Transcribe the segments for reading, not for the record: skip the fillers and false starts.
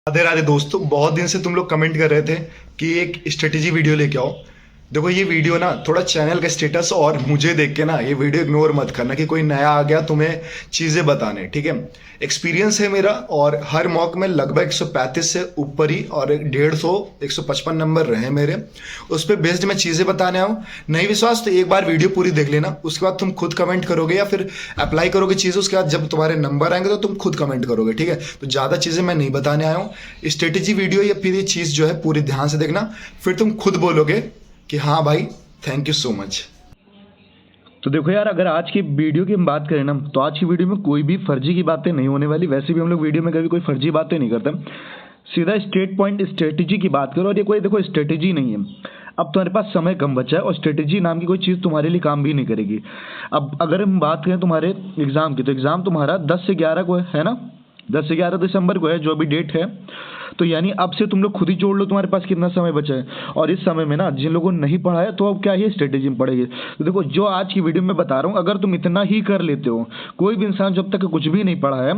राधे राधे दोस्तों, बहुत दिन से तुम लोग कमेंट कर रहे थे कि एक स्ट्रेटेजी वीडियो लेके आओ। देखो ये वीडियो ना थोड़ा चैनल का स्टेटस और मुझे देख के ना ये वीडियो इग्नोर मत करना कि कोई नया आ गया तुम्हें चीज़ें बताने, ठीक है। एक्सपीरियंस है मेरा और हर मॉक में लगभग 135 से ऊपर ही और 150 155 नंबर रहे मेरे। उस पर बेस्ड मैं चीज़ें बताने आऊँ। नहीं विश्वास तो एक बार वीडियो पूरी देख लेना, उसके बाद तुम खुद कमेंट करोगे या फिर अप्लाई करोगे चीज़ें। उसके बाद जब तुम्हारे नंबर आएंगे तो तुम खुद कमेंट करोगे, ठीक है। तो ज़्यादा चीज़ें मैं नहीं बताने आया हूँ। स्ट्रेटेजी वीडियो या फिर ये चीज़ जो है पूरी ध्यान से देखना, फिर तुम खुद बोलोगे कि हाँ भाई थैंक यू सो मच। तो देखो यार, अगर आज की वीडियो की हम बात करें ना, तो आज की वीडियो में कोई भी फर्जी की बातें नहीं होने वाली। वैसे भी हम लोग वीडियो में कभी कोई फर्जी बातें नहीं करते, सीधा स्ट्रेट पॉइंट स्ट्रेटेजी की बात करो। और ये कोई देखो स्ट्रेटेजी नहीं है। अब तुम्हारे पास समय कम बचा है और स्ट्रेटेजी नाम की कोई चीज़ तुम्हारे लिए काम भी नहीं करेगी। अब अगर हम बात करें तुम्हारे एग्ज़ाम की, तो एग्ज़ाम तुम्हारा 10 से 11 को है ना, 10 से 11 दिसंबर को है, जो अभी डेट है। तो यानी अब से तुम लोग खुद ही जोड़ लो तुम्हारे पास कितना समय बचा है। और इस समय में ना जिन लोगों ने नहीं पढ़ा है, तो अब क्या ही स्ट्रेटेजी में पढ़ेगी। तो देखो, जो आज की वीडियो में बता रहा हूँ, अगर तुम इतना ही कर लेते हो, कोई भी इंसान जब तक कुछ भी नहीं पढ़ा है,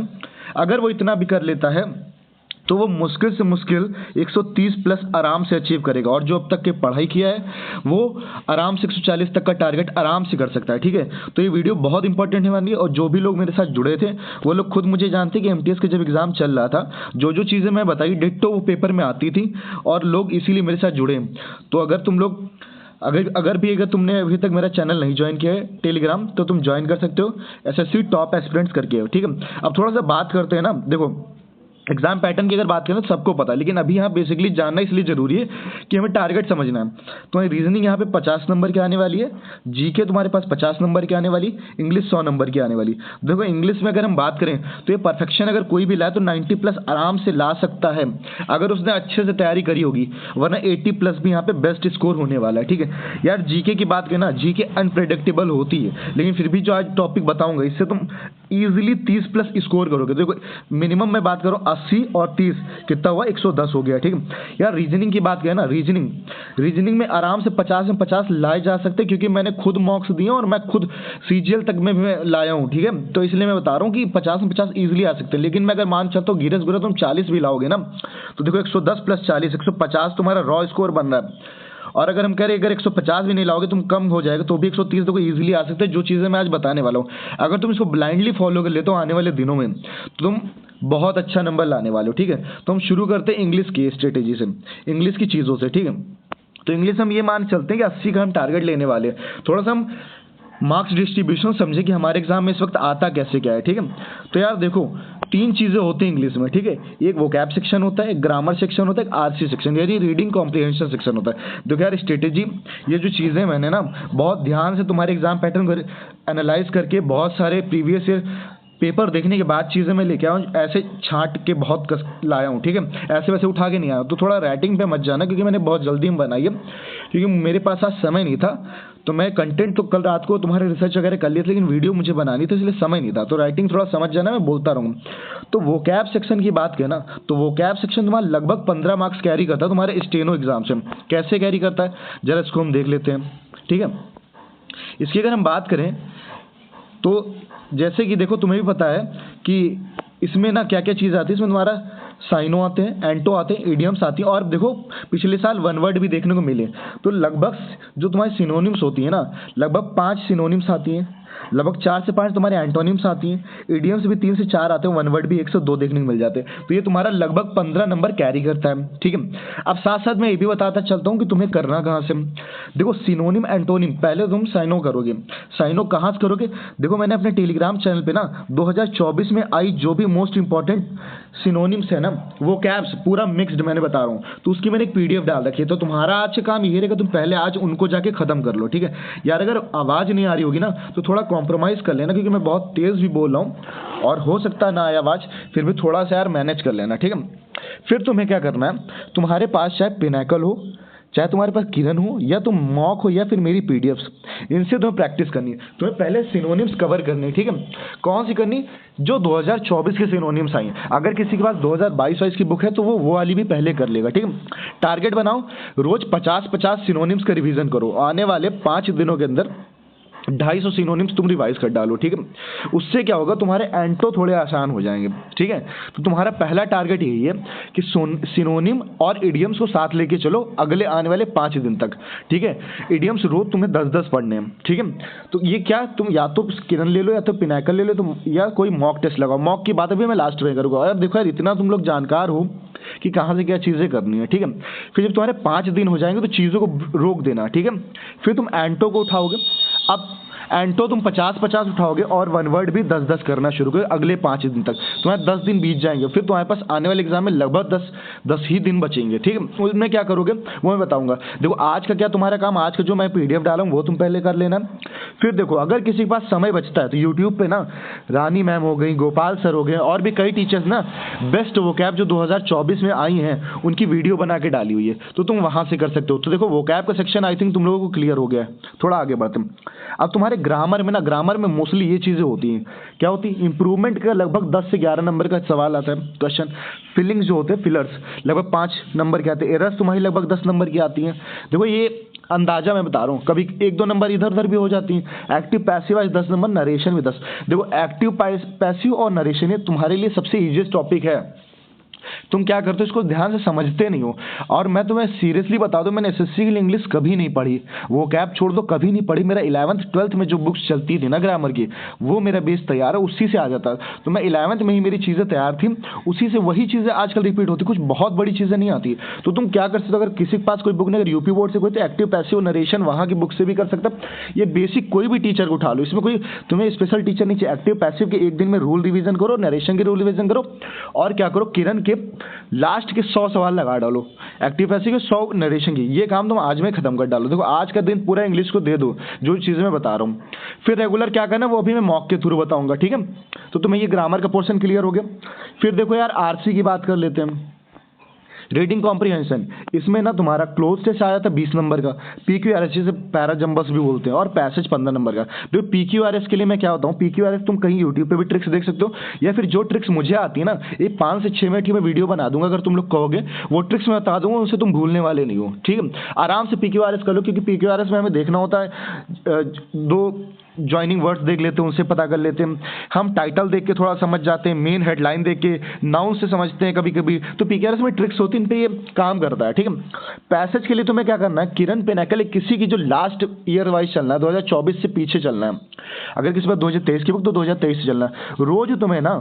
अगर वो इतना भी कर लेता है, तो वो मुश्किल से मुश्किल 130 प्लस आराम से अचीव करेगा। और जो अब तक के पढ़ाई किया है, वो आराम से 140 तक का टारगेट आराम से कर सकता है, ठीक है। तो ये वीडियो बहुत इंपॉर्टेंट है हमारे लिए। और जो भी लोग मेरे साथ जुड़े थे, वो लोग खुद मुझे जानते कि एमटीएस का जब एग्जाम चल रहा था, जो जो चीज़ें मैं बताई डिट्टो वो पेपर में आती थी, और लोग इसीलिए मेरे साथ जुड़े। तो अगर तुम लोग अगर तुमने अभी तक मेरा चैनल नहीं ज्वाइन किया है टेलीग्राम, तो तुम ज्वाइन कर सकते हो, एसएससी टॉप एस्पिरेंट्स करके, ठीक है। अब थोड़ा सा बात करते हैं ना। देखो, एग्जाम पैटर्न की अगर बात करें तो सबको पता है, लेकिन अभी यहाँ बेसिकली जानना इसलिए जरूरी है कि हमें टारगेट समझना है। तो रीजनिंग यहाँ पे 50 नंबर की आने वाली है, जीके तुम्हारे पास 50 नंबर की आने वाली, इंग्लिश 100 नंबर की आने वाली। देखो, इंग्लिश में अगर हम बात करें तो ये परफेक्शन अगर कोई भी लाए तो 90 प्लस आराम से ला सकता है, अगर उसने अच्छे से तैयारी करी होगी। वरना 80 प्लस भी यहाँ पे बेस्ट स्कोर होने वाला है, ठीक है यार। जीके की बात करें ना, जीके अनप्रेडिक्टेबल होती है, लेकिन फिर भी जो आज टॉपिक बताऊंगा, इससे तुम इजीली 30 प्लस स्कोर करोगे। देखो, मिनिमम मैं बात करूँ 80 और 30 कितना हुआ, 110 हो गया, ठीक है यार। रीजनिंग की बात करें ना, रीजनिंग में आराम से 50 में 50 लाए जा सकते हैं, क्योंकि मैंने खुद मॉक्स दिए और मैं खुद सीजीएल तक में भी लाया हूँ, ठीक है। तो इसलिए मैं बता रहा हूँ कि 50 में 50 ईजिली आ सकते हैं। लेकिन मैं अगर मान चलता हूँ गिरस गुरस तुम 40 भी लाओगे ना, तो देखो 110 प्लस 40 150 तुम्हारा रॉ स्कोर बन रहा है। और अगर हम कह रहे अगर 150 भी नहीं लाओगे, तुम कम हो जाएगा, तो भी 130 देखो इजीली आ सकते हैं। जो चीज़ें मैं आज बताने वाला हूँ, अगर तुम इसको ब्लाइंडली फॉलो कर लेते हो आने वाले दिनों में, तो तुम बहुत अच्छा नंबर लाने वाले हो, ठीक है। तो हम शुरू करते हैं इंग्लिश की स्ट्रेटेजी से, इंग्लिश की चीज़ों से, ठीक है। तो इंग्लिश हम ये मान चलते हैं कि 80 का हम टारगेट लेने वाले हैं। थोड़ा सा हम मार्क्स डिस्ट्रीब्यूशन समझे कि हमारे एग्जाम में इस वक्त आता कैसे क्या है, ठीक है। तो यार देखो, 3 चीज़ें होती हैं इंग्लिश में, ठीक है। एक वोकैब सेक्शन होता है, एक ग्रामर सेक्शन होता है, एक आरसी सेक्शन यानी रीडिंग कॉम्प्रिहेंशन सेक्शन होता है। देखो यार, स्ट्रेटेजी ये जो चीज़ें मैंने ना बहुत ध्यान से तुम्हारे एग्जाम पैटर्न एनालाइज करके, बहुत सारे प्रीवियस ईयर पेपर देखने के बाद चीज़ें मैं लेके आया हूँ, ऐसे छांट के बहुत लाया हूँ, ठीक है। ऐसे वैसे उठा के नहीं आया। तो थोड़ा राइटिंग पे मत जाना, क्योंकि मैंने बहुत जल्दी में बनाई है, क्योंकि मेरे पास आज समय नहीं था। तो मैं कंटेंट तो कल रात को तुम्हारे रिसर्च वगैरह कर लिया था, लेकिन वीडियो मुझे बनानी थी, इसलिए समय नहीं था। तो राइटिंग थोड़ा समझ जाना, मैं बोलता रहूँगा। तो वोकैब सेक्शन की बात करें ना, तो वोकैब सेक्शन तुम्हारा लगभग 15 मार्क्स कैरी करता है तुम्हारे स्टेनो एग्जाम से। कैसे कैरी करता है, जरा इसको हम देख लेते हैं, ठीक है। इसकी अगर हम बात करें तो जैसे कि देखो, तुम्हें भी पता है कि इसमें ना क्या क्या चीज़ आती है। इसमें तुम्हारा साइनो आते हैं, एंटो आते हैं, इडियम्स आती हैं, और देखो पिछले साल वन वर्ड भी देखने को मिले। तो लगभग जो तुम्हारी सिनोनिम्स होती है ना, लगभग 5 सिनोनिम्स आती हैं, लगभग 4 से 5 तुम्हारे एंटोनिम्स आती हैं, इडियम्स भी 3 से 4 आते हैं, वन वर्ड भी 1 से 2 देखने को मिल जाते हैं। तो ये तुम्हारा लगभग 15 नंबर कैरी करता है, ठीक है। अब साथ साथ मैं ये भी बताता चलता हूँ कि तुम्हें करना कहाँ से। देखो, सिनोनिम एंटोनिम पहले तुम साइनो करोगे। साइनो कहाँ से करोगे, देखो मैंने अपने टेलीग्राम चैनल पे ना 2024 में आई जो भी मोस्ट इंपॉर्टेंट सिनोनिम्स है ना, वो कैब्स पूरा मिक्स्ड मैंने बता रहा हूँ, तो उसकी मैंने एक पीडीएफ डाल रखी है। तो तुम्हारा आज से काम ये रहेगा, तुम पहले आज उनको जाके खत्म कर लो, ठीक है यार। अगर आवाज़ नहीं आ रही होगी ना, तो थोड़ा कॉम्प्रोमाइज़ कर लेना, क्योंकि मैं बहुत तेज़ भी बोल रहा हूँ और हो सकता है ना आए आवाज़, फिर भी थोड़ा सा यार मैनेज कर लेना, ठीक है। फिर तुम्हें क्या करना है, तुम्हारे पास चाहे पिनैकल हो, चाहे तुम्हारे पास किरण हो, या तुम मॉक हो, या फिर मेरी पीडीएफ्स, इनसे तुम्हें प्रैक्टिस करनी है। तुम्हें पहले सिनोनिम्स कवर करनी है, ठीक है। कौन सी करनी, जो 2024 के सिनोनिम्स आई हैं। अगर किसी के पास 2022 की बुक है, तो वो वाली भी पहले कर लेगा, ठीक है। टारगेट बनाओ, रोज 50-50 सिनोनिम्स का रिवीजन करो। आने वाले 5 दिनों के अंदर 250 सिनोनिम्स तुम रिवाइज कर डालो, ठीक है। उससे क्या होगा, तुम्हारे एंटो थोड़े आसान हो जाएंगे, ठीक है। तो तुम्हारा पहला टारगेट यही है कि सिनोनिम और इडियम्स को साथ लेके चलो अगले आने वाले 5 दिन तक, ठीक है। इडियम्स रोज तुम्हें 10-10 पढ़ने हैं, ठीक है। तो ये क्या, तुम या तो किरण ले लो या तो पिनाकल ले लो, तुम या कोई मॉक टेस्ट लगाओ। मॉक की बात अभी मैं लास्ट में करूँगा। और देखो यार, इतना तुम लोग जानकार हो कि कहाँ से क्या चीज़ें करनी है, ठीक है। फिर जब तुम्हारे 5 दिन हो जाएंगे तो चीज़ों को रोक देना, ठीक है। फिर तुम एंटो को उठाओगे। अब एंटो तुम 50-50 उठाओगे और वन वर्ड भी 10-10 करना शुरू करोगे अगले 5 दिन तक। तुम्हारे 10 दिन बीत जाएंगे, फिर तुम्हारे पास आने वाले एग्जाम में लगभग 10 ही दिन बचेंगे, ठीक है। उसमें क्या करोगे वो मैं बताऊंगा। देखो आज का क्या तुम्हारा काम, आज का जो मैं PDF डाला हूँ वो तुम पहले कर लेना। फिर देखो, अगर किसी के पास समय बचता है तो यूट्यूब पे ना रानी मैम हो गई, गोपाल सर हो गए, और भी कई टीचर्स ना बेस्ट वोकैब जो 2024 में आई हैं उनकी वीडियो बना के डाली हुई है, तो तुम वहां से कर सकते हो। तो देखो वोकैब का सेक्शन आई थिंक तुम लोगों को क्लियर हो गया है। थोड़ा आगे बढ़ते हैं। अब तुम्हारे ग्रामर में ना, ग्रामर में मोस्टली ये चीज़ें होती हैं। क्या होती है, इंप्रूवमेंट का लगभग 10 से 11 नंबर का सवाल आता है क्वेश्चन। फिलिंग्स जो होते हैं, फिलर्स लगभग 5 नंबर के आते हैं। एरर्स तुम्हारी लगभग 10 नंबर की आती हैं। देखो ये अंदाजा मैं बता रहा हूँ, कभी 1-2 नंबर इधर उधर भी हो जाती हैं। Active passive wise 10 number, narration भी 10। देखो एक्टिव पैसिव और नरेशन ये तुम्हारे लिए सबसे ईजीएस्ट टॉपिक है। तुम क्या करते हो, इसको ध्यान से समझते नहीं हो। और मैं तुम्हें सीरियसली बता दूं, मैंने SSC के लिए इंग्लिश कभी नहीं पढ़ी, वो कैप छोड़ दो कभी नहीं पढ़ी। मेरा 11th 12th में जो बुक्स चलती थी ना ग्रामर की, वो मेरा बेस तैयार है, उसी से आ जाता। तो मैं 11th में ही मेरी चीज़ें तैयार थी, उसी से वही चीज़ें आजकल रिपीट होती, कुछ बहुत बड़ी चीज़ें नहीं आती। तो तुम क्या कर सकते हो, अगर किसी के पास कोई बुक नहीं, अगर यूपी बोर्ड से कोई, तो एक्टिव पैसिव नरेशन वहाँ की बुक से भी कर सकता। ये बेसिक कोई भी टीचर को उठा लो, इसमें कोई तुम्हें स्पेशल टीचर नहीं चाहिए। एक्टिव पैसिव के एक दिन में रूल रिवीजन करो, नरेशन के रूल रिवीजन करो, और क्या करो, किरण के लास्ट के 100 सवाल लगा डालो, एक्टिव पैसिव के 100 नरेशन की। ये काम तुम आज में खत्म कर डालो। देखो आज का दिन पूरा इंग्लिश को दे दो, जो चीज़ें मैं बता रहा हूँ। फिर रेगुलर क्या करना वो अभी मैं मॉक के थ्रू बताऊंगा, ठीक है। तो तुम्हें ये ग्रामर का पोर्शन क्लियर हो गया। फिर देखो यार, RC की बात कर लेते हैं। रीडिंग कॉम्प्रिहेंशन, इसमें ना तुम्हारा क्लोज टेस्ट आया था 20 नंबर का, PQRS जिसे पैरा जंबस भी बोलते हैं, और पैसेज 15 नंबर का। तो PQRS के लिए मैं क्या बताऊँ, PQRS तुम कहीं यूट्यूब पे भी ट्रिक्स देख सकते हो, या फिर जो ट्रिक्स मुझे आती है ना, ये 5 से 6 मिनट की मैं वीडियो बना दूंगा। अगर तुम लोग कहोगे वो ट्रिक्स मैं बता दूंगा, उनसे तुम भूलने वाले नहीं हो, ठीक है। आराम से PQRS कर लो, क्योंकि PQRS में हमें देखना होता है 2 ज्वाइनिंग वर्ड्स देख लेते हैं, उनसे पता कर लेते हैं। हम टाइटल देख के थोड़ा समझ जाते हैं, मेन हेडलाइन देख के नाउन से समझते हैं कभी कभी। तो PQRS में ट्रिक्स होती है, इन पे ये काम करता है, ठीक है। पैसेज के लिए तुम्हें क्या करना है, किरण पिनाकल किसी की जो लास्ट ईयर वाइज चलना है, 2024 से पीछे चलना है। अगर किसी बार 2023 की बुक तो 2023 से चलना है। रोज तुम्हें ना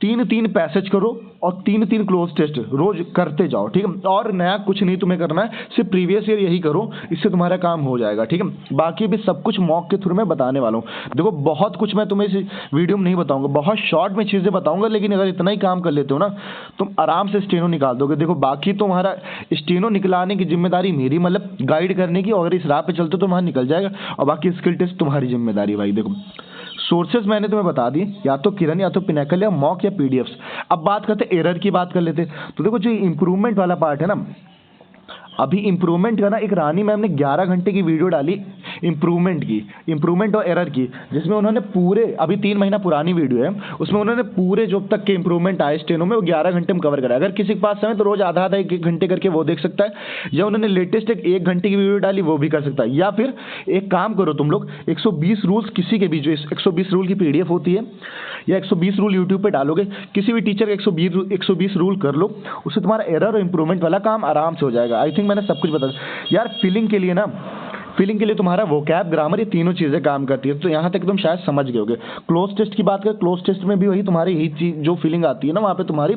3-3 पैसेज करो और 3-3 क्लोज टेस्ट रोज करते जाओ, ठीक है। और नया कुछ नहीं तुम्हें करना है, सिर्फ प्रीवियस ईयर यही करो, इससे तुम्हारा काम हो जाएगा, ठीक है। बाकी भी सब कुछ मॉक के थ्रू मैं बताने वाला हूँ। देखो बहुत कुछ मैं तुम्हें इस वीडियो में नहीं बताऊंगा, बहुत शॉर्ट में चीज़ें बताऊंगा, लेकिन अगर इतना ही काम कर लेते हो ना, तुम आराम से स्टेनो निकाल दोगे। देखो बाकी तुम्हारा स्टेनो निकलाने की जिम्मेदारी मेरी, मतलब गाइड करने की, और अगर इस राह पे चलते हो तो वहाँ निकल जाएगा, और बाकी स्किल टेस्ट तुम्हारी जिम्मेदारी भाई। देखो सोर्सेज मैंने तुम्हें बता दिए, या तो किरण, या तो पिनाकल, या मॉक, या PDFs। अब बात करते हैं एरर की, बात कर लेते। तो देखो जो इंप्रूवमेंट वाला पार्ट है ना, अभी इंप्रूवमेंट का ना एक रानी मैम ने 11 घंटे की वीडियो डाली इंप्रूवमेंट की, इंप्रूवमेंट और एरर की, जिसमें उन्होंने पूरे, अभी 3 महीना पुरानी वीडियो है, उसमें उन्होंने पूरे जो तक के इंप्रूवमेंट आए स्टेनो में वो 11 घंटे में कवर करा। अगर किसी के पास समय तो रोज आधा 1 घंटे करके वो देख सकता है, या उन्होंने लेटेस्ट 1 घंटे की वीडियो डाली वो भी कर सकता है। या फिर एक काम करो तुम लोग, 120 रूल्स किसी के भी, जो 120 रूल की PDF होती है, या 120 रूल यूट्यूब पे डालोगे, किसी भी टीचर का 120 रूल कर लो, उससे तुम्हारा एरर और इंप्रूवमेंट वाला काम आराम से हो जाएगा। आई थिंक मैंने सब कुछ बता दिया यार। फिलिंग के लिए ना, फिलिंग के लिए तुम्हारा वोकैब, ग्रामर, ये तीनों चीज़ें काम करती है। तो यहाँ तक तुम शायद समझ गए होगे। क्लोज टेस्ट की बात करें, क्लोज टेस्ट में भी वही तुम्हारी यही चीज जो फीलिंग आती है ना, वहाँ पे तुम्हारी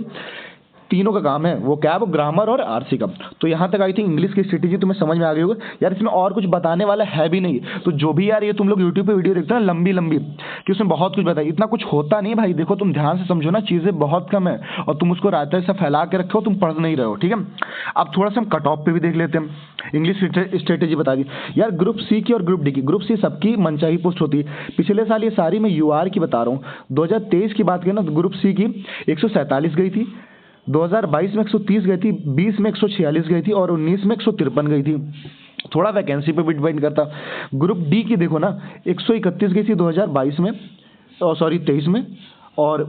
तीनों का काम है, वो कैब, ग्रामर और RC का। तो यहाँ तक आई थिंक इंग्लिश की स्ट्रेटेजी तुम्हें समझ में आ गई होगी यार। इसमें और कुछ बताने वाला है भी नहीं। तो जो भी यार ये तुम लोग यूट्यूब पे वीडियो देखते हो ना लंबी लंबी, कि उसमें बहुत कुछ बताया, इतना कुछ होता नहीं भाई। देखो तुम ध्यान से समझो ना, चीज़ें बहुत कम है और तुम उसको रायते से फैला के रखो, तुम पढ़ नहीं रहे हो, ठीक है। अब थोड़ा सा हम कट ऑफ पे भी देख लेते हैं। इंग्लिश स्ट्रेटेजी बता दी यार। ग्रुप C की और ग्रुप D की, ग्रुप C सबकी मनचाही पोस्ट होती है। पिछले साल ये सारी मैं UR की बता रहा हूँ। 2023 की बात करें ना, तो ग्रुप C की 147 गई थी, 2022 में 130 गई थी, 20 में 146 गई थी, और 19 में 153 गई थी। थोड़ा वैकेंसी पे भी डिपेंड करता। ग्रुप D की देखो ना, 131 गई थी 2022 में, 23 में, और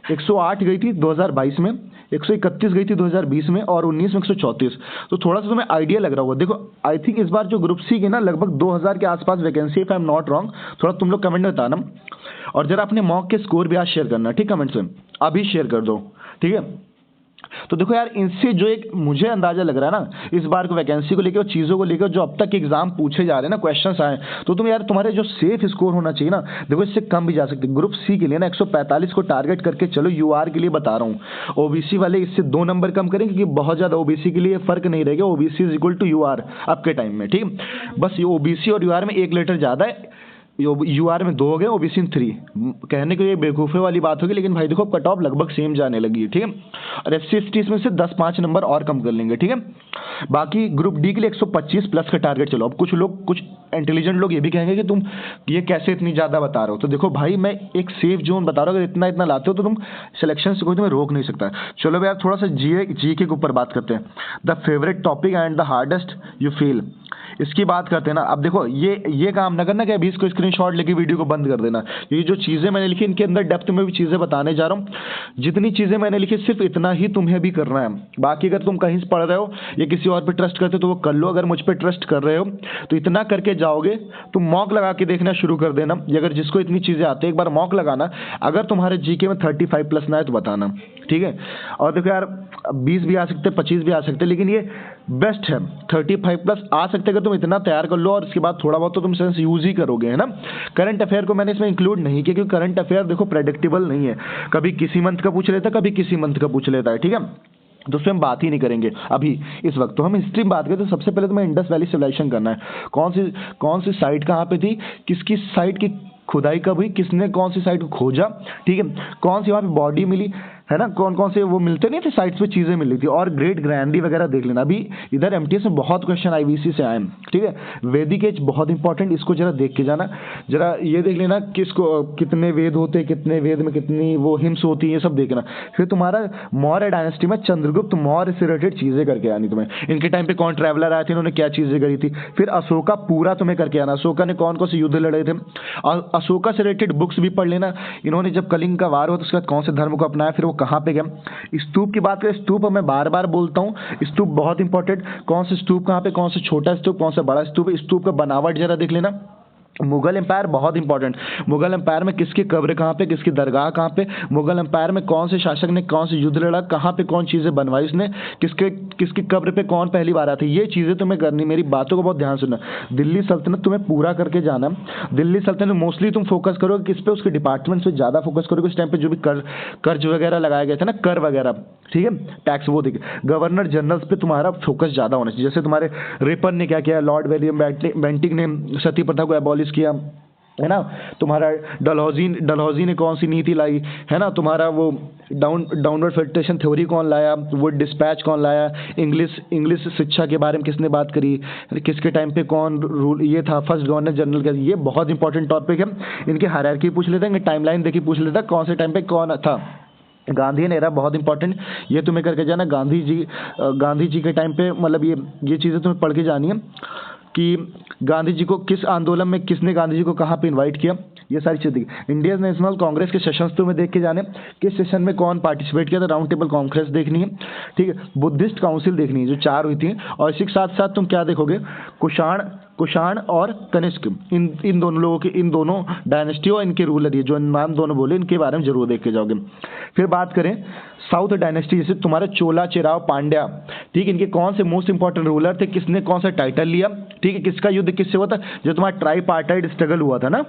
108 गई थी 2022 में, 131 गई थी 2020 में और 19 में 134। तो थोड़ा सा तुम्हें आइडिया लग रहा होगा। देखो आई थिंक इस बार जो ग्रुप सी की ना लगभग 2000 के आसपास vacancy, if I am not wrong. थोड़ा तुम लोग कमेंट में बताना और जरा अपने मॉक के स्कोर भी आज शेयर करना, ठीक, कमेंट्स में अभी शेयर कर दो, ठीक है। तो देखो यार, इनसे जो एक मुझे अंदाजा लग रहा है ना इस बार को वैकेंसी को लेकर और चीज़ों को लेकर जो अब तक एग्जाम पूछे जा रहे हैं ना, क्वेश्चंस आए, तो तुम यार तुम्हारे जो सेफ स्कोर होना चाहिए ना, देखो इससे कम भी जा सकते। ग्रुप सी के लिए ना 145 को टारगेट करके चलो। यूआर के लिए बता रहा हूँ, ओबीसी वाले इससे 2 नंबर कम करें क्योंकि बहुत ज़्यादा ओबीसी के लिए फर्क नहीं रहेगा। OBC is equal to UR आपके टाइम में, ठीक। बस ये ओबीसी और यूआर में 1 लेटर ज़्यादा है, यूआर में 2 हो गए, ओबीसी में 3। कहने को ये बेवकूफ़े वाली बात होगी, लेकिन भाई देखो कट ऑफ लगभग सेम जाने लगी है, ठीक है। और एससी एसटी इसमें से 10-5 नंबर और कम कर लेंगे, ठीक है। बाकी ग्रुप डी के लिए 125 प्लस का टारगेट चलो। अब कुछ लोग, कुछ इंटेलिजेंट लोग ये भी कहेंगे कि तुम ये कैसे इतनी ज़्यादा बता रहे हो। तो देखो भाई, मैं एक सेफ जोन बता रहा हूँ। अगर इतना इतना लाते हो तो तुम सिलेक्शन से कोई तुम्हें रोक नहीं सकता। चलो भैया थोड़ा सा जीके के ऊपर बात करते हैं। The favourite topic and the hardest you feel, इसकी बात करते हैं ना। अब देखो ये काम ना करना कि अभी इसको स्क्रीनशॉट लेके वीडियो को बंद कर देना। ये जो चीज़ें मैंने लिखी इनके अंदर डेप्थ में भी चीज़ें बताने जा रहा हूँ। जितनी चीज़ें मैंने लिखी सिर्फ इतना ही तुम्हें भी करना है। बाकी अगर तुम कहीं से पढ़ रहे हो या किसी और पे ट्रस्ट करते हो तो वो कर लो। अगर मुझ पे ट्रस्ट कर रहे हो तो इतना करके जाओगे, तुम मॉक लगा के देखना शुरू कर देना। अगर जिसको इतनी चीज़ें आती है एक बार मॉक लगाना। अगर तुम्हारे जीके में 35 प्लस ना है तो बताना, ठीक है। और देखो यार 20 भी आ सकते, 25 भी आ सकते, लेकिन ये बेस्ट है 35 प्लस आ सकते। अगर तुम इतना तैयार कर लो और इसके बाद थोड़ा बहुत तो तुम सेंस यूज ही करोगे, है ना। करंट अफेयर को मैंने इसमें इंक्लूड नहीं किया क्योंकि करंट अफेयर देखो प्रेडिक्टेबल नहीं है। कभी किसी मंथ का पूछ लेता है, कभी किसी मंथ का पूछ लेता है, ठीक है। तो उसमें हम बात ही नहीं करेंगे अभी इस वक्त। तो हम हिस्ट्री में बात करें तो सबसे पहले तुम्हें इंडस वैली सिविलाइजेशन करना है। कौन सी साइट कहाँ पे थी, किसकी साइट की खुदाई कब हुई, किसने कौन सी साइट को खोजा, ठीक है। कौन सी वहाँ पे बॉडी मिली, है ना। कौन कौन से वो मिलते नहीं थे साइट्स पे चीज़ें मिली थी। और ग्रेट ग्रैंडी वगैरह देख लेना। अभी इधर एमटीएस में बहुत क्वेश्चन आईवीसी से आए हैं, ठीक है। वैदिक एज बहुत इंपॉर्टेंट, इसको जरा देख के जाना। जरा ये देख लेना किसको कितने वेद होते, कितने वेद में कितनी वो हिम्स होती है, ये सब देखना। फिर तुम्हारा मौर्य डायनेस्टी में चंद्रगुप्त मौर्य से रिलेटेड चीज़ें करके आनी तुम्हें। इनके टाइम पे कौन ट्रैवलर आए थे, इन्होंने क्या चीज़ें करी थी। फिर अशोका पूरा तुम्हें करके आना। अशोका ने कौन कौन से युद्ध लड़े थे। और अशोका से रिलेटेड बुक्स भी पढ़ लेना। इन्होंने जब कलिंग का वार हुआ तो उसके बाद कौन से धर्म को अपनाया, फिर वो कहाँ पे गया। स्तूप की बात करें, स्तूप मैं बार बार बोलता हूँ, स्तूप बहुत इंपॉर्टेंट। कौन से स्तूप कहाँ पे, कौन से छोटा स्तूप, कौन सा बड़ा स्तूप, स्तूप का बनावट जरा देख लेना। मुगल एम्पायर बहुत इंपॉर्टेंट। मुगल एम्पायर में किसकी कब्र कहाँ पे, किसकी दरगाह कहाँ पे, मुगल एम्पायर में कौन से शासक ने कौन से युद्ध लड़ा, कहाँ पे कौन चीज़ें बनवाई उसने, किसकी कब्र पे कौन पहली बार आती, ये चीज़ें तुम्हें करनी। मेरी बातों को बहुत ध्यान सुनना। दिल्ली सल्तनत तुम्हें पूरा करके जाना। दिल्ली सल्तनत मोस्टली तुम फोकस करोगे किस पे, उसके डिपार्टमेंट्स पे ज़्यादा फोकस करोगे। उस टाइम पे जो भी कर्ज वगैरह लगाए गए थे ना, कर वगैरह, ठीक है, टैक्स, वो देखिए। गवर्नर जनरल्स पे तुम्हारा फोकस ज़्यादा होना चाहिए। जैसे तुम्हारे रिपन ने क्या किया, लॉर्ड विलियम बेंटिंग ने सती प्रथा को एबॉलिश किया, है ना। तुम्हारा डलहौजी ने कौन सी नीति लाई, है ना। तुम्हारा वो डाउनवर्ड फिल्ट्रेशन थ्योरी कौन लाया, वो डिस्पैच कौन लाया, इंग्लिश शिक्षा के बारे में किसने बात करी, किसके टाइम पे कौन रूल ये था, फर्स्ट गवर्नर जनरल का। ये बहुत इंपॉर्टेंट टॉपिक है। इनके हायरार्की पूछ लेते हैं, टाइमलाइन देखी पूछ लेता है कौन से टाइम पे कौन था। गांधी एरा बहुत इंपॉर्टेंट, ये तुम्हें करके जाना। गांधी जी के टाइम पे मतलब ये चीज़ें तुम्हें पढ़ के जानी है कि गांधी जी को किस आंदोलन में किसने गांधी जी को कहाँ पे इनवाइट किया, ये सारी चीज़ें। इंडियन नेशनल कांग्रेस के सेशंस तुम्हें देख के जाने, किस सेशन में कौन पार्टिसिपेट किया था। राउंड टेबल कॉन्फ्रेंस देखनी है, ठीक है। बुद्धिस्ट काउंसिल देखनी है जो 4 हुई थी। और इसी के साथ साथ तुम क्या देखोगे, कुषाण और कनिष्क, इन दोनों लोगों के, इन दोनों डायनेस्टी और इनके रूलर, ये जो नाम दोनों बोले, इनके बारे में जरूर देख के जाओगे। फिर बात करें साउथ डायनेस्टी, जैसे तुम्हारे चोला, चेराव, पांड्या, ठीक है। इनके कौन से मोस्ट इंपॉर्टेंट रूलर थे, किसने कौन सा टाइटल लिया, ठीक है। किसका युद्ध किससे हुआ था, जो तुम्हारा ट्राईपार्टाइट स्ट्रगल हुआ था ना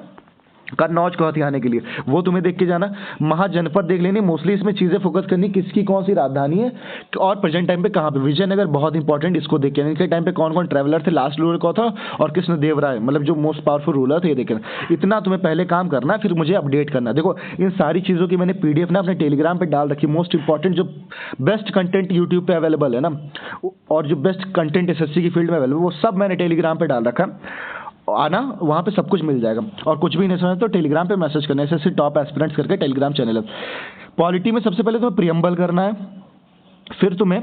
कन्नौज को हथियाने के लिए, वो तुम्हें देख के जाना। महाजनपद देख लेनी, मोस्टली इसमें चीज़ें फोकस करनी, किसकी कौन सी राजधानी है और प्रेजेंट टाइम पे कहाँ पे। विजयनगर बहुत इंपॉर्टेंट, इसको देख के इनके टाइम पे कौन कौन ट्रैवलर थे, लास्ट रूलर कौन था और कृष्णदेवराय, मतलब जो मोस्ट पावरफुल रूलर थे, ये देखना। इतना तुम्हें पहले काम करना, फिर मुझे अपडेट करना। देखो इन सारी चीज़ों की मैंने PDF ना अपने टेलीग्राम पर डाल रखी। मोस्ट इंपॉर्टेंट जो बेस्ट कंटेंट यूट्यूब पर अवेलेबल है ना, और जो बेस्ट कंटेंट SSC की फील्ड में अवेलेबल, वो सब मैंने टेलीग्राम पर डाल रखा। आना, वहाँ पे सब कुछ मिल जाएगा। और कुछ भी नहीं समझ तो टेलीग्राम पे मैसेज करना, SSC टॉप एस्पिरेंट्स करके टेलीग्राम चैनल है। पॉलिटी में सबसे पहले तुम्हें प्रियम्बल करना है, फिर तुम्हें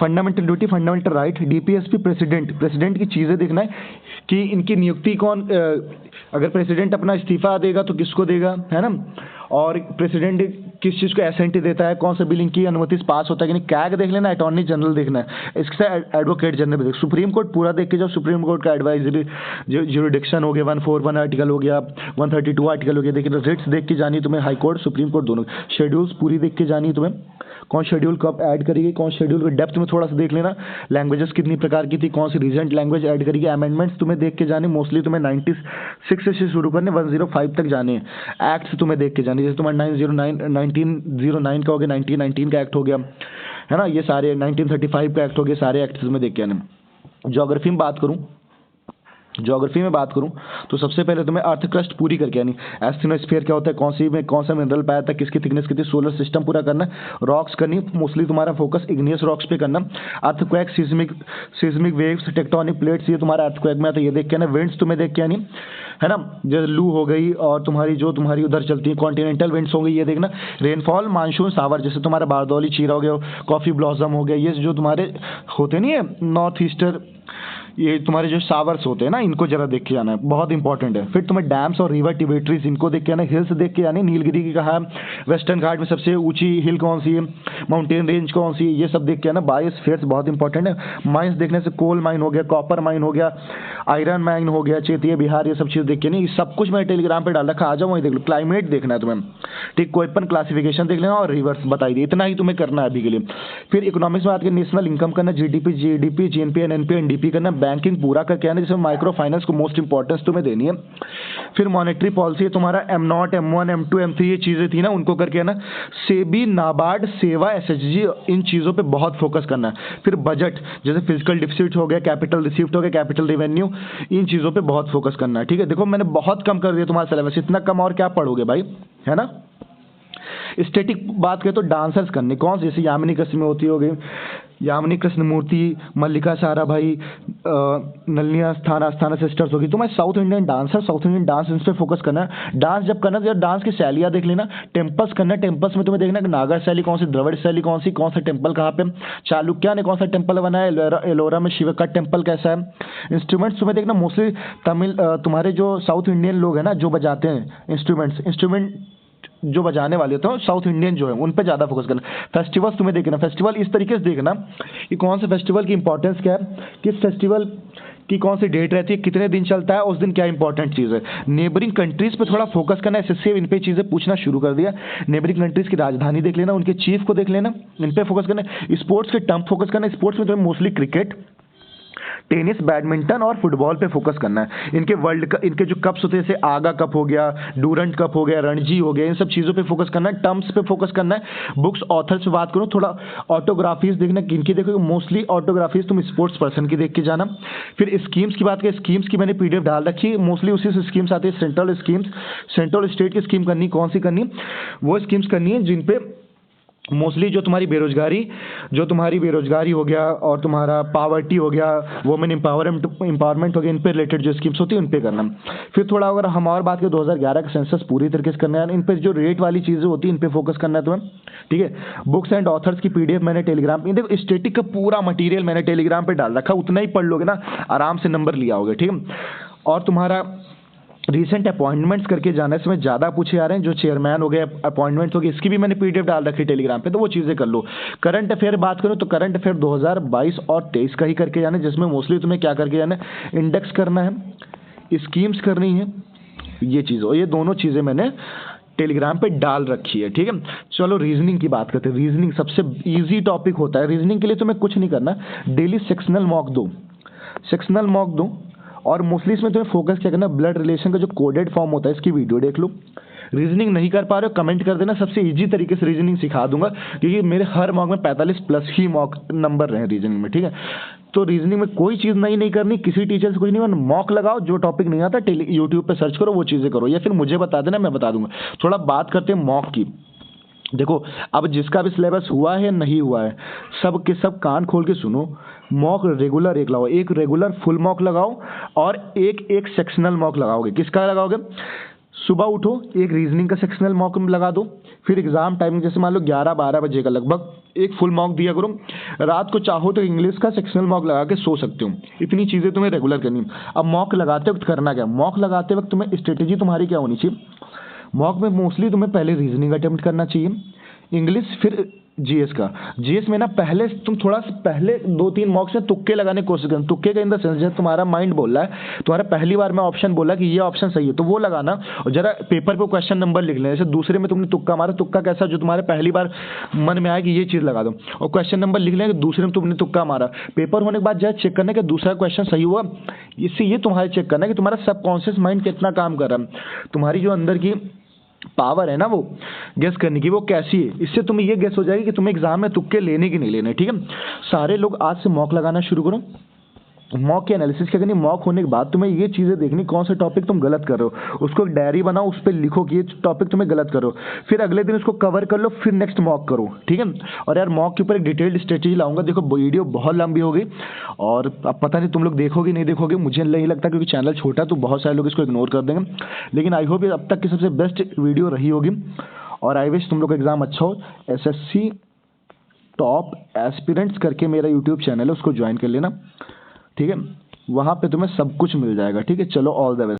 fundamental duty, fundamental right, DPSP, president की चीज़ें देखना है कि इनकी नियुक्ति कौन, अगर प्रेसिडेंट अपना इस्तीफा देगा तो किसको देगा, है ना। और प्रेसिडेंट किस चीज़ को एसेंटी देता है, कौन सा बिलिंग की अनुमति से पास होता है कि नहीं, कैग देख लेना, अटॉर्नी जनरल देखना है, इसके साथ एडवोकेट जनरल भी देख, सुप्रीम कोर्ट पूरा देख के जाओ, सुप्रीम कोर्ट का एडवाइजरी ज्यूरिडिक्शन हो गया, 141 आर्टिकल हो गया, 132 आर्टिकल हो गया, देखिए रिट्स देख के जानी तुम्हें, हाई कोर्ट सुप्रीम कोर्ट दोनों, शेड्यूल्स पूरी देख के जानी तुम्हें, कौन शेड्यूल कब ऐड करेगी, कौन शेड्यूल को डेप्थ में थोड़ा सा देख लेना, लैंग्वेजेस कितनी प्रकार की थी, कौन सी रीजेंट लैंग्वेज ऐड करेगी, अमेंडमेंट्स तुम्हें देख के जाने, मोस्टली तुम्हें 96 से शुरू करने 105 तक जाने हैं, एक्ट्स तुम्हें देख के जाने, जैसे तुम्हारा 1909 का हो गया, 1919 का एक्ट हो गया, है ना, ये सारे 1935 का एक्ट हो गया, सारे एक्ट्स तुम्हें देख के आने। ज्योग्राफी में बात करूं तो सबसे पहले तुम्हें अर्थ क्रस्ट पूरी करके आनी, एस्थेनोस्फीयर क्या होता है, कौन सी में कौन सा मिनरल पाया था, किसकी थिकनेस कितनी, सोलर सिस्टम पूरा करना, रॉक्स करनी, मोस्टली तुम्हारा फोकस इग्नियस रॉक्स पे करना, earthquake, seismic waves, tectonic plates, ये तुम्हारा अर्थक्वेक में आता है, ये देख के आना, विंड्स तुम्हें देख के आनी, है ना, जैसे लू हो गई और तुम्हारी उधर चलती है कॉन्टिनेंटल विंड्स हो गई, ये देखना, रेनफॉल, मानसून, सावर, जैसे तुम्हारा बारदौली चीरा हो गया, कॉफी ब्लॉसम हो गया, ये जो तुम्हारे होते नहीं है नॉर्थ ईस्टर, ये तुम्हारे जो सावर्स होते हैं ना, इनको जरा देख के जाना है, बहुत इंपॉर्टेंट है। फिर तुम्हें डैम्स और रिवर टिबेटरीज, इनको देख के आना, हिल्स देख के आनी, नीलगिरी की कहा, वेस्टर्न घाट में सबसे ऊंची हिल कौन सी है, माउंटेन रेंज कौन सी है, ये सब देख के आना। बायोस्फीयर्स बहुत इंपॉर्टेंट है, माइंस देखने से कोल माइन हो गया, कॉपर माइन हो गया, आयरन माइन हो गया, चेतिया बिहार, ये सब चीज़ देख के नहीं, सब कुछ मैं टेलीग्राम पे डाल रखा, आ जाओ वहीं देख लो। क्लाइमेट देखना है तुम्हें, ठीक, कोईपन क्लासिफिकेशन देख लेना और रिवर्स बताई दी, इतना ही तुम्हें करना है अभी के लिए। फिर इकोनॉमिक्स में आके नेशनल इनकम करना, जीडीपी, जीएनपी, एनएनपी, एनडीपी करना, बैंकिंग पूरा करके आना, जिसमें माइक्रो फाइनेंस को मोस्ट इंपॉर्टेंस तुम्हें देनी है। फिर मॉनेटरी पॉलिसी तुम्हारा M0, M1, M2, M3 ये चीजें थी ना, उनको करके आना। सेबी, नाबार्ड, सेवा, एसएचजी, इन चीजों पे बहुत फोकस करना है। फिर बजट, जैसे फिजिकल डिफिसिट हो गया, कैपिटल रिसीव्ड हो गया, कैपिटल रेवेन्यू, इन चीजों पे बहुत फोकस करना है, ठीक है। देखो मैंने बहुत कम कर दिया तुम्हारा सिलेबस, इतना कम और क्या पढ़ोगे भाई, है ना। स्टैटिक बात करें तो डांसर्स करने, कौन से, जैसे यामिनी कृष्ण में होती होगी, यामिनी कृष्णमूर्ति, मल्लिका साराभाई, नलिनी अस्थाना सिस्टर्स होगी। तो मैं साउथ इंडियन डांस इस पे फोकस करना है। डांस जब करना तो डांस की शैलियाँ देख लेना। टेम्पल्स करना, टेम्पल्स में तुम्हें देखना कि नागर शैली कौन सी, द्रविड़ शैली कौन सी, कौन सा टेम्पल कहाँ पे, चालुक्या ने कौन सा टेम्पल बनाया, एलोरा में शिव का टेम्पल कैसा है। इंस्ट्रूमेंट्स तुम्हें देखना, मोस्टली तमिल, तुम्हारे जो साउथ इंडियन लोग हैं ना जो बजाते हैं इंस्ट्रूमेंट जो बजाने वाले होते हैं साउथ इंडियन जो है उन पे ज़्यादा फोकस करना। फेस्टिवल्स तुम्हें देखना, फेस्टिवल इस तरीके से देखना कि कौन से फेस्टिवल की इंपॉर्टेंस क्या है, किस फेस्टिवल की कौन सी डेट रहती है, कितने दिन चलता है, उस दिन क्या इंपॉर्टेंट चीज़ है। नेबरिंग कंट्रीज़ पे थोड़ा फोकस करना, एसएससी इन पे चीज़ें पूछना शुरू कर दिया। नेबरिंग कंट्रीज़ की राजधानी देख लेना, उनके चीफ को देख लेना, इन पे फोकस करना। स्पोर्ट्स के टर्म फोकस करना, स्पोर्ट्स में तुम्हें मोस्टली क्रिकेट, टेनिस, बैडमिंटन और फुटबॉल पे फोकस करना है। इनके जो कप्स होते हैं जैसे आगा कप हो गया, डूरंट कप हो गया, रणजी हो गया, इन सब चीज़ों पे फोकस करना है। टर्म्स पे फोकस करना है। बुक्स, ऑथर्स पे बात करूँ, थोड़ा ऑटोग्राफीज देखना, किनकी देखोगे, मोस्टली ऑटोग्राफीज तुम स्पोर्ट्स पर्सन की देख के जाना। फिर स्कीम्स की बात करें, स्कीम्स की मैंने पीडीएफ डाल रखी है, मोस्टली उसी से स्कीम्स आती है। सेंट्रल स्कीम्स, सेंट्रल स्टेट की स्कीम करनी, कौन सी करनी, वो स्कीम्स करनी है जिन पे मोस्टली जो तुम्हारी बेरोजगारी हो गया और तुम्हारा पावर्टी हो गया, वुमेन एम्पावरमेंट हो गया, इन पे रिलेटेड जो स्कीम्स होती है उन पे करना। फिर थोड़ा अगर हम और बात करें 2011 का सेंसस पूरी तरीके से करना है, इन पे जो रेट वाली चीज़ें होती है इन पे फोकस करना है तुम्हें, ठीक है। बुक्स एंड ऑथर्स की पीडीएफ मैंने टेलीग्राम पे, देखो स्टैटिक का पूरा मटीरियल मैंने टेलीग्राम पे डाल रखा, उतना ही पढ़ लोगे ना आराम से नंबर लिया होगे, ठीक है। और तुम्हारा रिसेंट अपॉइंटमेंट्स करके जाना, इसमें ज़्यादा पूछे आ रहे हैं, जो चेयरमैन हो गए, अपॉइंटमेंट्स हो गए, इसकी भी मैंने पीडीएफ डाल रखी टेलीग्राम पे, तो वो चीज़ें कर लो। करंट अफेयर बात करूँ तो करंट अफेयर 2022 और 23 का ही करके जाना, जिसमें मोस्टली तुम्हें क्या करके जाना है, इंडेक्स करना है, स्कीम्स करनी है, ये चीज़, और ये दोनों चीज़ें मैंने टेलीग्राम पे डाल रखी है, ठीक है। चलो रीजनिंग की बात करते हैं। रीजनिंग सबसे ईजी टॉपिक होता है। रीजनिंग के लिए तुम्हें कुछ नहीं करना, डेली सेक्शनल मॉक दो, और मोस्टली इसमें तुम्हें फोकस क्या करना, ब्लड रिलेशन का जो कोडेड फॉर्म होता है इसकी वीडियो देख लो। रीजनिंग नहीं कर पा रहे हो कमेंट कर देना, सबसे इजी तरीके से रीजनिंग सिखा दूंगा, क्योंकि मेरे हर मॉक में 45+ ही मॉक नंबर रहे रीजनिंग में, ठीक है। तो रीजनिंग में कोई चीज़ नहीं करनी, किसी टीचर से कुछ नहीं, मॉक लगाओ, जो टॉपिक नहीं आता यूट्यूब पे सर्च करो, वो चीज़ें करो, या फिर मुझे बता देना, मैं बता दूंगा। थोड़ा बात करते हैं मॉक की। देखो अब जिसका भी सिलेबस हुआ है नहीं हुआ है, सब के सब कान खोल के सुनो। मॉक रेगुलर एक लगाओ, एक रेगुलर फुल मॉक लगाओ और एक सेक्शनल मॉक लगाओगे। किसका लगाओगे, सुबह उठो एक रीजनिंग का सेक्शनल मॉक लगा दो, फिर एग्जाम टाइमिंग जैसे मान लो 11-12 बजे का लगभग एक फुल मॉक दिया करो। रात को चाहो तो इंग्लिश का सेक्शनल मॉक लगा के सो सकते हो। इतनी चीज़ें तुम्हें रेगुलर करनी। अब मॉक लगाते वक्त करना क्या, मॉक लगाते वक्त तुम्हें स्ट्रेटेजी तुम्हारी क्या होनी चाहिए, मॉक में मोस्टली तुम्हें पहले रीजनिंग अटेम्प्ट करना चाहिए, इंग्लिश, फिर जीएस का। जीएस में ना पहले तुम थोड़ा सा पहले 2-3 मॉक्स में तुक्के लगाने की कोशिश करना। तुक्के का इन द सेंस जैसे तुम्हारा माइंड बोल रहा है, तुम्हारा पहली बार में ऑप्शन बोला कि ये ऑप्शन सही है तो वो लगाना, और जरा पेपर पे क्वेश्चन नंबर लिख लेना। जैसे दूसरे में तुमने तुक्का मारा, तुक्का कैसा जो तुम्हारे पहली बार मन में आया कि ये चीज़ लगा दो, और क्वेश्चन नंबर लिख लेंगे। दूसरे में तुमने तुक्का मारा, पेपर होने के बाद जरा चेक करना कि दूसरा क्वेश्चन सही हुआ। इससे ये तुम्हारे चेक करना कि तुम्हारा सबकॉन्शियस माइंड कितना काम कर रहा है, तुम्हारी जो अंदर की पावर है ना वो गेस करने की वो कैसी है। इससे तुम्हें ये गेस हो जाएगी कि तुम्हें एग्जाम में तुक्के लेने की नहीं लेने। ठीक है, सारे लोग आज से मॉक लगाना शुरू करो। मॉक की एनालिसिस क्या करनी, मॉक होने के बाद तुम्हें ये चीज़ें देखनी कौन से टॉपिक तुम गलत कर रहे हो, उसको एक डायरी बनाओ, उस पर लिखो कि ये टॉपिक तुम्हें गलत करो, फिर अगले दिन उसको कवर कर लो, फिर नेक्स्ट मॉक करो। ठीक है, और यार मॉक के ऊपर एक डिटेल्ड स्ट्रेटेजी लाऊंगा। देखो वीडियो बहुत लंबी होगी और अब पता नहीं तुम लोग देखोगे नहीं देखोगे, मुझे नहीं लगता, क्योंकि चैनल छोटा तो बहुत सारे लोग इसको इग्नोर कर देंगे, लेकिन आई होप ये अब तक की सबसे बेस्ट वीडियो रही होगी। और आई विश तुम लोग का एग्जाम अच्छा हो। SSC टॉप एस्पिरेंट्स करके मेरा यूट्यूब चैनल है, उसको ज्वाइन कर लेना। ठीक है, वहाँ पे तुम्हें सब कुछ मिल जाएगा। ठीक है, चलो ऑल द बेस्ट।